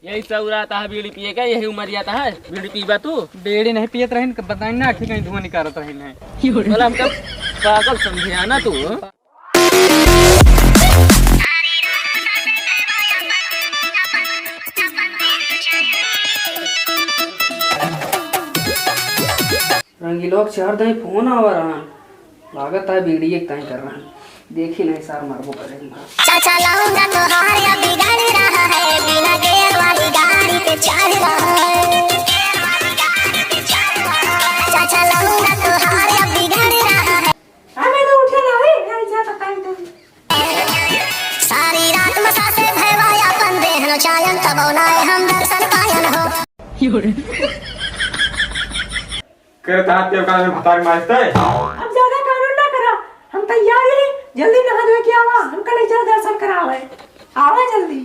यही सब उड़ाता है बीड़ी पिए का, यही उम्र आता है बीड़ी पीबा तू। बेड़ी नहीं पियत रही बताई ना, आखिर कहीं धुआं निकालत रही नहीं। बोला हमका पागल समझे ना तू। रंगीलोक शहर दही फोन आवा रहा लागत है बीड़ी एक तय कर रहा देखी नहीं सार मारबो करेगा। चाचा लाऊंगा तो हारिया बिगाड़ रहा है, बिना गेयर वाली गाड़ी पे चढ़ रहा है। चाचा लाऊंगा तो हारिया बिगाड़ रहा है। हमें तो उठे ना रे, नहीं जाता टाइम तो। सारी रात मसा से भयवाया अपन देहनो चायन तब औलाए हम दर्शन पायन हो। करता तेरे कान में भतार मारता है। अब ज्यादा कानून ना करा, हम तैयार हैं, जल्दी नहा धो के आवा, हम कल चल दर्शन करावे। आवा जल्दी।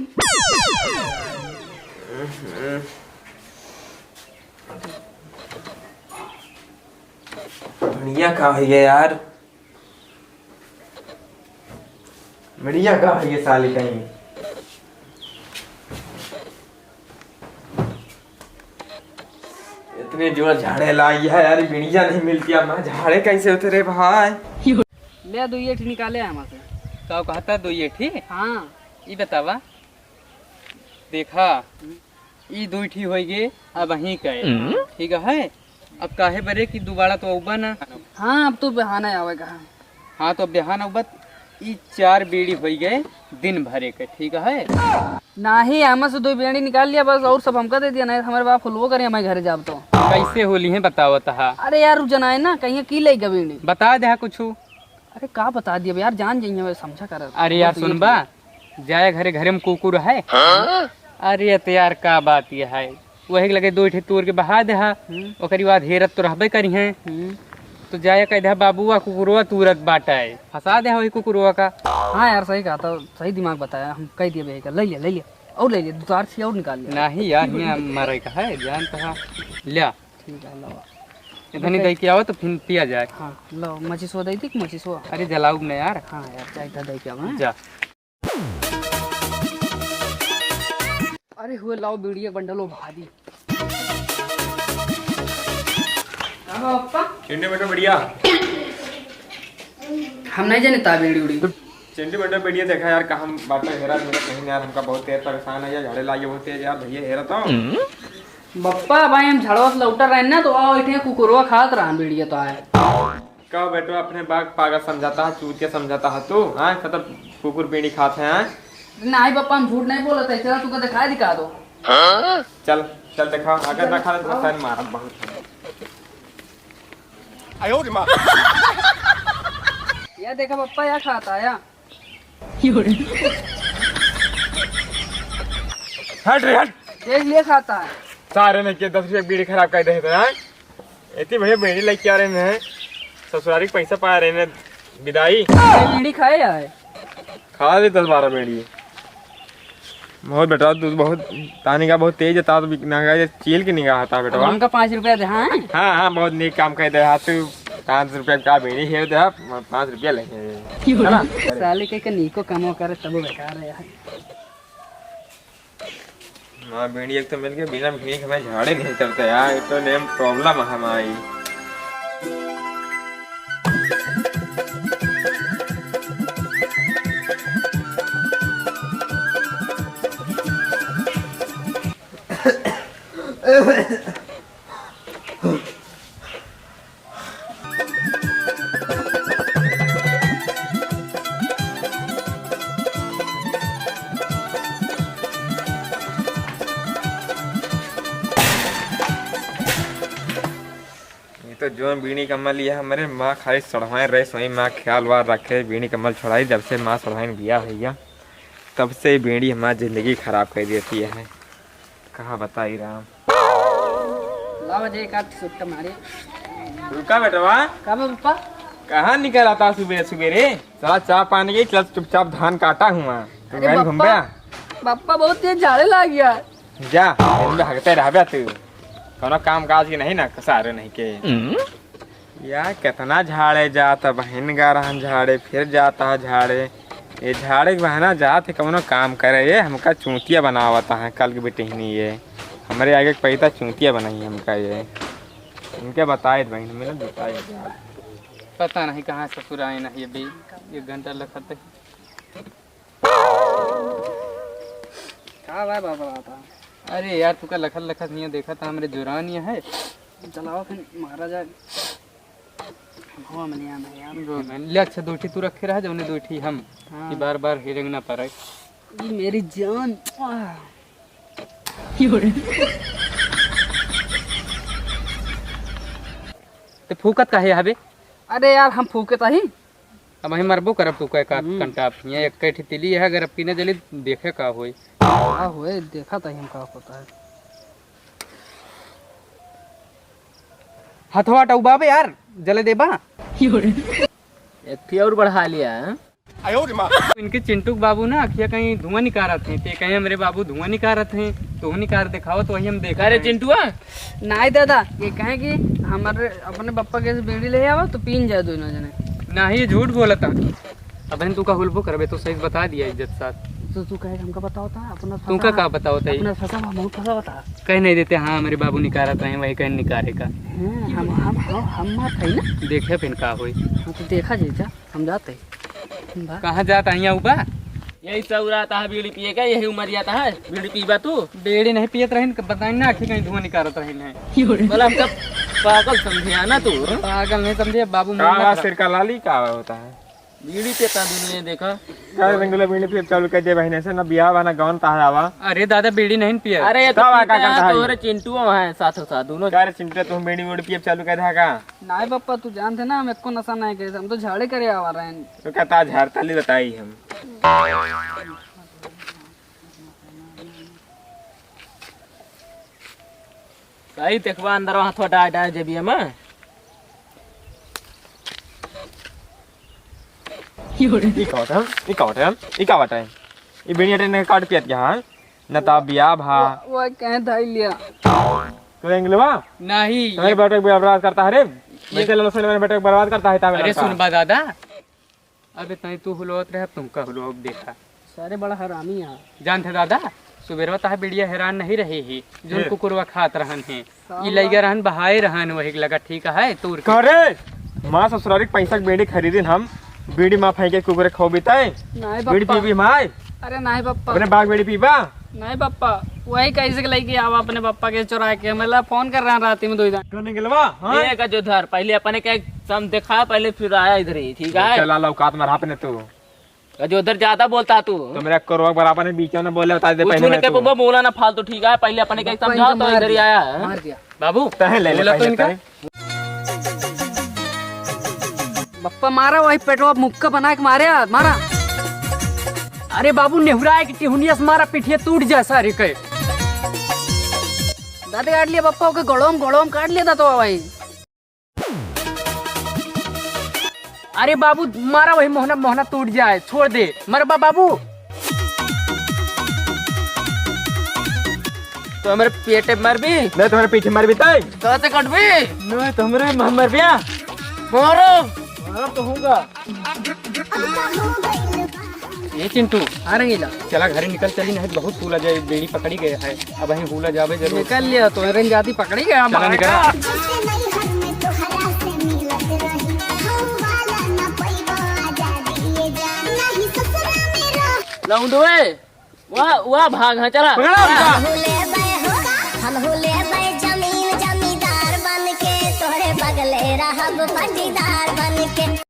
बढ़िया का है ये यार, बढ़िया का है ये साली कहीं। इतने जोर झाड़े लाई है यार, बिड़िया नहीं मिलती अब, मैं झाड़े कैसे होते रे भाई। ले दो ये निकाले हमारे से। तो कहता दो ये ठीक। हाँ ये बतावा देखा ई दो ठी हो गए अब वहीं का ठीक है। अब काहे बरे कि दोबारा तो उबा ना। हाँ अब तो बहाना आवेगा। हाँ तो बिहान उबत ई 4 बीड़ी हो गए दिन भरे के ठीक है। नहीं हमें से 2 बेड़ी निकाल लिया बस, और सब हमका दे दिया। नहीं हमारे बाप फुलवो करे हमारे घर जाब तो। कैसे होली है बताओ तहा। अरे यार रुक जाना है ना, कहीं की लेगा बेड़ी। बता दे कुछ। अरे का बता दिया यार, जान जाइए समझा कर। अरे यार सुनबा जाए घरे घरे में कुकुर है। अरे तो यार का बात ये है, वही लगे 2 ठे तोड़ के बहा दे। ओकरी बाद हेरत तो रहबे करी है। तो जाए कह दे बाबुआ कुकुरवा तुरत बाटा है, फंसा दे वही कुकुरवा का। हाँ यार सही कहा था, सही दिमाग बताया। हम कह दिए भैया ले लिया और ले लिया 2-4 से और निकाल लिया। नहीं यार यहाँ मरे का है जान तो लिया। ठीक है लो इधर दही के आओ तो फिर पिया जाए। हाँ लो मछी सो दी थी मछी सो। अरे जलाऊ न यार। हाँ यार चाय था दही क्या जा। अरे हुए लाओ बीड़ी एक बंडल भारी। चिंडी बेटा बढ़िया। हम नहीं जाने ता बीड़ी उड़ी। चिंडी बेटा बढ़िया देखा यार, कहाँ बाटा हेरा मेरा कहीं यार, हमका बहुत तेज परेशान है यार, झाड़े लाइए बहुत तेज यार भैया हेरा तो। बप्पा भाई हम झाड़वा से लौटर रहे ना, तो आओ इतने कुकुरवा खात रहा बीड़िया तो आए। कहो बेटो अपने बाग पागल समझाता है, चूत के समझाता है तू। हाँ मतलब कुकुर बीड़ी खाते हैं। नहीं बप्पा हम झूठ नहीं बोला था, चला तू दिखा दो। चल चल देखा अगर ना खा तो फैन मारा बहुत। यार देखा पप्पा यार खाता है। हट रे हट, देख लिए खाता है। सारे ने के 10 रुपये बीड़ी खराब कर दे थे। इतनी भैया बीड़ी लेके आ रहे हैं, ससुरारी के पैसा पा रहे हैं विदाई। बीड़ी खाए है खा ले 10-12 बीड़ी। बहुत बेटा तू बहुत तानी का बहुत तेज था, तो चील की निगाह था बेटा। उनका 5 रुपया दे। हाँ हाँ बहुत नेक काम कर दे। तू 5 रुपये का बीड़ी है दे, 5 रुपया लेंगे साले के नीको कमो करे तब बेकार है यार। हाँ बीड़ी एक तो मिल गया, बिना बीड़ी के हमें झाड़े नहीं चलते यार, तो नेम प्रॉब्लम है हमारी। तो जो बीड़ी कमल लिया हमारे माँ खाली सड़वाए रहे, सोई माँ ख्याल वार रखे। बीड़ी कमल छोड़ाई जब से माँ सड़वाइन बिया भैया, तब से बीड़ी हमारी जिंदगी खराब कर देती है। कहाँ बताई राम। लाओ जे एक आध सुट्टा मारे। रुका बेटवा का पप्पा कहाँ निकल आता सुबह सुबेरे। चला चाय पानी की, चल चुपचाप धान काटा हुआ तो मैं घूम गया। पप्पा बहुत तेज झाड़े लग गया। जा हगते रह तू, कोनो काम काज की नहीं ना, कसारे नहीं के यार। कितना झाड़े जाता बहन गा रहा झाड़े, फिर जाता है झाड़े। ये झाड़े के बहाना जाते कौनो काम करे, ये हमका चूतिया बनावता है कल के बेटहनी। ये हमारे आगे पैसा चूतिया बनाई हमका। ये इनके बताए बहन मेरा बताए। पता नहीं कहाँ ससुर आए ना, ये भी 1 घंटा लखत है। का भाई बाबा आता अरे यार तू का लखत लखत नहीं देखा था, हमारे जुरान ये है। चलाओ फिर मारा जाए। हवा में लिया मैं यार। ले अच्छा 2 तू रखे रहा जौने 2 हम कि बार बार हिरंग ना पड़े। ये मेरी जान। ते फूकत काहे हबे? अरे यार हम फूके ही। अब हम मरबो करब तू का कंटा पिया एक कैठी तिली है, अगर अब पीने जली देखे का होई। का होए देखा था हम का होता है। हथवा टउबाबे यार जले देबा। एक और बढ़ा लिया है। इनके चिंटू बाबू ना अखिया कहीं धुआं निकारत थे, ते कहीं हमारे बाबू धुआं निकारत हैं तो निकार दिखाओ तो वही हम देखा। अरे चिंटुआ नहीं दादा, ये कहे कि हमारे अपने पप्पा के बीड़ी ले आवा तो पीन जाए दोनों जने। ना ही ये झूठ बोला था। अब बहन तू का हुलबो करबे तो सही बता दिया इज्जत साथ। तो तू कहे हमका बताओ था अपना तू का बताओ था अपना फंसा बहुत फंसा बता। कह नहीं देते। हाँ हमारे बाबू निकारत रहे वही कहीं निकारे का। हम मार थे ना देखे फिर का होई। तो देखा जीजा हम जाते कहाँ जाता है यहाँ उबा? यही सब रहता है बीड़ी पिए का, यही उम्र जाता है बीड़ी पीबा तू। बेड़ी नहीं पियत रही बताई ना आखिर कहीं धुआं निकारत रही है। बोला हमका पागल समझे ना तू। पागल नहीं समझे बाबू। सिर का लाली का होता है बीड़ी पीता दुनिया देखा। रंगुला बीड़ी पे चालू कर दे बहने से ना बियाह वाला गाउन ताहा आवा। अरे दादा बीड़ी नहीं पिया। अरे ये तो तब पीता का करता है है? तोरे चिंटू है साथों साथ दोनों। क्या रे चिंटू तुम बीड़ी वोड़ी पिए चालू कर देगा? नहीं पापा तू जानते ना हम एको नशा नहीं करे, हम तो झाड़े करे आवा रहे हैं। तो कहता झाड़ता ली बताई हम। सही देखवा अंदर वहां थोड़ा डाल जेबी में। ई कावट है ये बीड़ी ने काट पियत के। हां न ता बियाह भा वो कहे धाई लिया तो इंग्लवा नहीं तुम्हारे बेटे को बर्बाद करता है रे। बेटे ललो से मेरे बेटे को बर्बाद करता है। तावे अरे सुन बा दादा, अबे तई तू हुलोत रहे तुम का हुलो देखा। सारे बड़ा हरामी है। जानते दादा सुबेरवा ता बेड़िया हैरान नहीं रहे ही जो कुकुरवा खात रहन है। ई लइगा रहन बहाए रहन वही लगा ठीक है तूर करे मां ससुरारी पैसा के बीड़ी खरीदिन हम। बीड़ी मां फेंके कुकुरे खो बिताए नहीं बीड़ी पापा। पीबी माय अरे नहीं पापा। अपने बाग बीड़ी पीबा। नहीं पापा वही कैसे लेके आवा अपने पापा के चुरा के। मैं फोन कर रहा रात में 2 दिन। तो निकलवा हां ये का जो धर पहले अपने के सम देखा पहले फिर आया इधर ही ठीक है। चला लौकात में आपने तू जो उधर ज्यादा बोलता तू तो मेरा करोड़ बराबर में बीच में बोले बता दे उसने पहले के बब्बा बोला ना फालतू ठीक है। पहले अपने के समझाओ तो इधर ही आया है। मार दिया बाबू तहे ले ले बोला तो इनका। पप्पा मारा वही पेटवा मुक्का बना के मारे मारा। अरे बाबू नेहुरा है कि टिहुनिया से मारा पिठिया टूट जाए सारे के। दादे काट लिया पप्पा के गड़ोम काट लिया था तो भाई। अरे बाबू मारा वही मोहना टूट जाए छोड़ दे मरबा बाबू। तो हमारे पेटे मर भी नहीं तुम्हारे पीछे मर बिताए तो से कट भी नहीं तुम्हारे मर बिया मारो तो होगा। ये चिंटू आ रंगीला चला घर निकल चली नहीं बहुत फूला जाए बेड़ी पकड़ी गए है। अब वहीं फूला जावे जरूर। निकल लिया तो रंग जाती पकड़ी गया। चला निकल। लौंडवे वाह भाग हाँ चला। हम हुले जमीन जमींदार बन के तोरे बगले रहब पटीदार बन के।